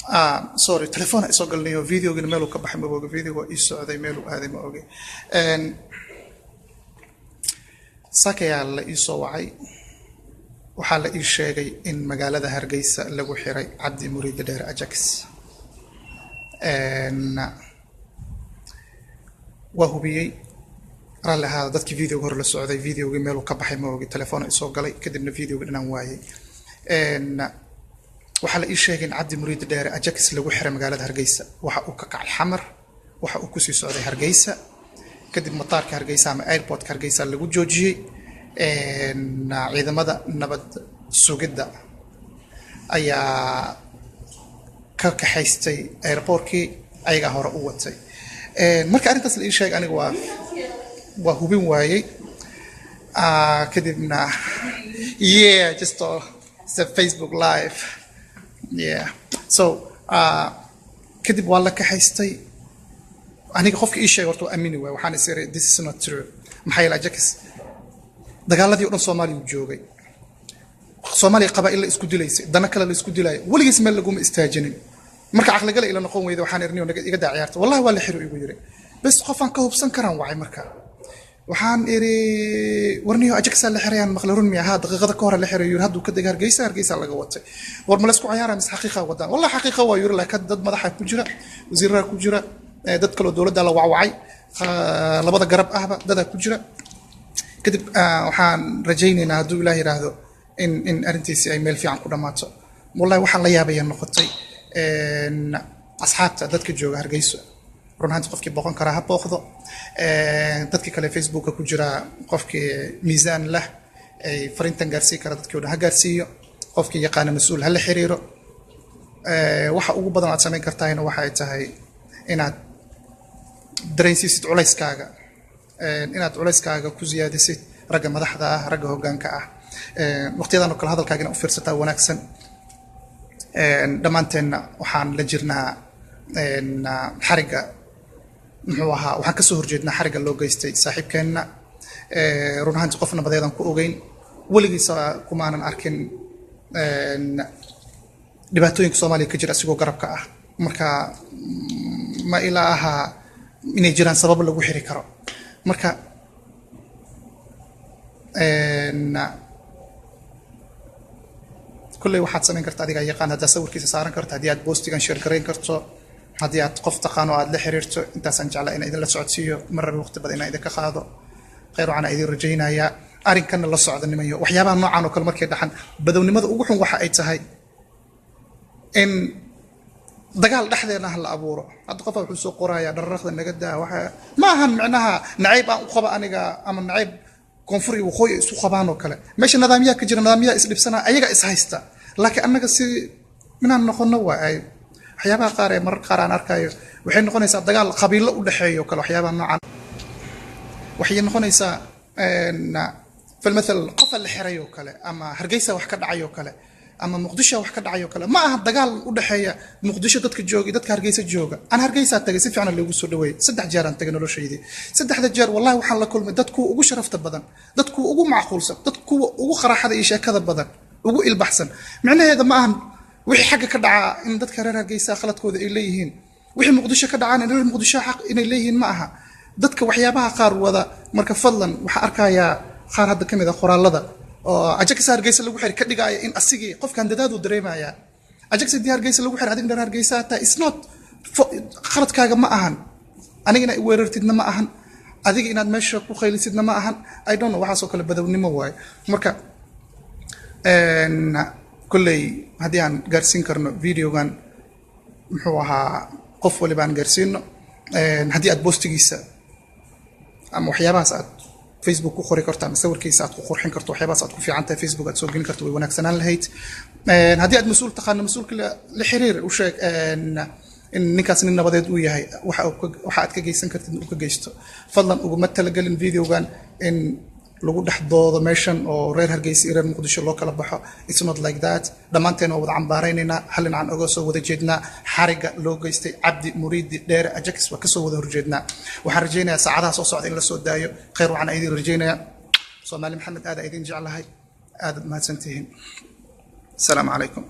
sorry telephone isoo galnayo videogina meel uu ka baxay ma oga video ii socday meel uu aaday ma oga sakaya la ii soo wacay waxaa la ii sheegay in magaalada Hargeysa lagu xiray Cabdi Muriid Dheer Ajax waa hubiyay raalli ahaa dadkii video hore la socday videoga meel uu ka baxay ma oga telephone isoo galay kadibna videoga dhanaan waayay waxa la ii sheegay in Cabdi Muriid Dheer Ajax lagu xiray magaalada Hargeysa waxa uu ka kacay xamar waxa uu ku sii socday Hargeysa kadib mataarka Hargeysa ama airportka Hargeysa lagu joojiyay ciidamada nabad sugidda ayaa ka kaxaystay airportkii ayaga hore u watay marka arintaas la ii sheegay aniga waa hubin waayay kadibna just the Facebook live so kadib waa la kaxaystay aniga qofka ii sheegay horta aamini waay waxaan is iri this is not true maxay la Ajax dagaaladii oo dhan Soomaaliya u joogay Soomaaliya qabaa'il la isku dilaysay dana kale la isku dilay waligiis meel lagu ma istaajinin marka aqli gal ila noqon weeyday waxaan irniyo iga daaciyarta wallahi waa la xiro igu yiri bas qofan ka hubsan karaan wacay marka waxaan iri warniyo Ajax la xirayaan maqlarun miya ha daqiiqada ka hor la xirayo haduu ka deg Hargeysa laga watay war ma la isku ciyaaraan is xaqiiqa wadaan wallahi xaqiiqa waa yiri laakiin dad madaxa ku jira wasiirada ku jira dad kale dawladda la wacay labada garab ahba dad ku jira kadib waxaan rajaynaynaa haduu Ilaahay yiraahdo in arintiisi ay meel fiican ku dhamaato wallahi waxaan la yaabay noqotay asxaabta dadka jooga Hargeysa runtii qofkii boqon kara ha booqdo dadka kale Facebook ku jira qofkii miisaan leh ay fariintan gaarsiin kara dadkii oo ha gaarsiiyo qofkii yaqaan mas'uul hal xiriiro waxa ugu badan aad sameyn kartaa waxa ay tahay inaad dareensiisid culayskaaga ku ziyaadisid ragga madaxda ah ragga hoggaanka ah waqtiyadan oo kale hadalkaagina u fiirsataa wanaagsan dhamaanteena waxaan la jirnaa xariga muxuu ahaa waxaan ka soo horjeednaa xariga loo geystay saaxiibkeena runtii qofna badeedan ku ogeyn waligiisa kumaanan arkin dhibaatooyinka Soomaaliya ka jira asigoo garabka ah marka ma ilaaha inay jiraan sabab lagu xiri karo marka kulli waxaad sameyn kartaa adiga yaqaan hada sawirkiisa saaran kartaa hadii aad postigan share gareyn karto hadii aad qof taqaan oo aad la xiriirto intaasan jeclaa in idin la socodsiiyo marar waqti badan in idin ka qaado khayr waxaan idin rajaynaya arinkan la socodnimayo waxyaabaha noocan oo kale markay dhaxan badownimada ugu xun waxa ay tahay in dagaal dhexdeena la abuuro hadda qof wuxuu soo qoraya dharraqda naga daa waxa ma ahan macnaha nacayb aan u qaba aniga ama nacayb koonfur iyo waqooyi isu qabaan oo kale meesha nidaamyada ka jira nidaamyada is dhibsana ayaga is haysta laakiin anaga si minaan noqono waay waxyaabaha qaar ee marar qaar aan arkayo waxay noqonaysaa dagaal qabiilo u dhaxeeyo kale waxyaabaha noocan waxay noqonaysaa falmathal qof la xirayo kale ama Hargeysa wax ka dhacayo kale ama Muqdisho wax ka dhacayo kale ma aha dagaal u dhaxeeya Muqdisho dadka jooga dadka Hargeysa jooga aan Hargeysa tagay si fiican loogu soo dhaweeyay 3 jeer aan tagay noloshaydi 3 jeer wallahi waxaan la kulmay dadku ugu sharafta badan dadku ugu macquulsan dadku ugu qaraxada iyo sheekada badan ugu ilbaxsan macnaheedu ma ahan wixii xagga ka dhaca in dadka reer Hargeysa khaladkooda ay leeyihiin wixii Muqdisho ka dhacana reer Muqdisho xaq inay leeyihiin ma aha dadka waxyaabaha qaar wada marka fadlan waxa arkaya qaar hadda kamid ah qoraalada oo Ajax Hargeysa lagu xiri ka dhigaya in asigii qofkan dadaadu dareemaya Ajax Hargeysa lagu xiri adiga Hargeysa ta is not khaladkaaga ma ahan anigana weerartidna ma ahan adiga inaad meesha ku khaylisidna ma ahan I don't know waxa soo kale badownimo waay marka kulley hadii aan gaarsiin karno videogan muxuu ahaa qof waliba aan gaarsiino hadii aad postigiisa ama waxyaabahaas aad Facebook ku qori karto ama sawirkiisa aad ku qurxin karto waxyaabahaas aad ku fiicantahay Facebook aad soo gelin karto way wanaagsanaan lahayd hadii aad mas'uul taqaan mas'uulka la xiriir u sheeg in ninkaas nin nabadeed uu yahay waxa aad ka geysan kartid uu ka geysto fadlan ugu matala galin videogan in lagu dhaxdoodo meeshan oo reer Hargeysa iyo reer Muqdisho loo kala baxo it's not like that dhamaanteen oo wada cambaaraynayna halin aan oga soo wada jeednaa xariga loo geystay Cabdi Muriid Dheer Ajax waa ka soo wada horjeednaa waxaan rajaynayaa saacadaha soo socda in la soo daayo khayr waxaan idin rajaynayaa Soomaali Maxamed aad idin jeclahay aad ma santihiin السلام عليكم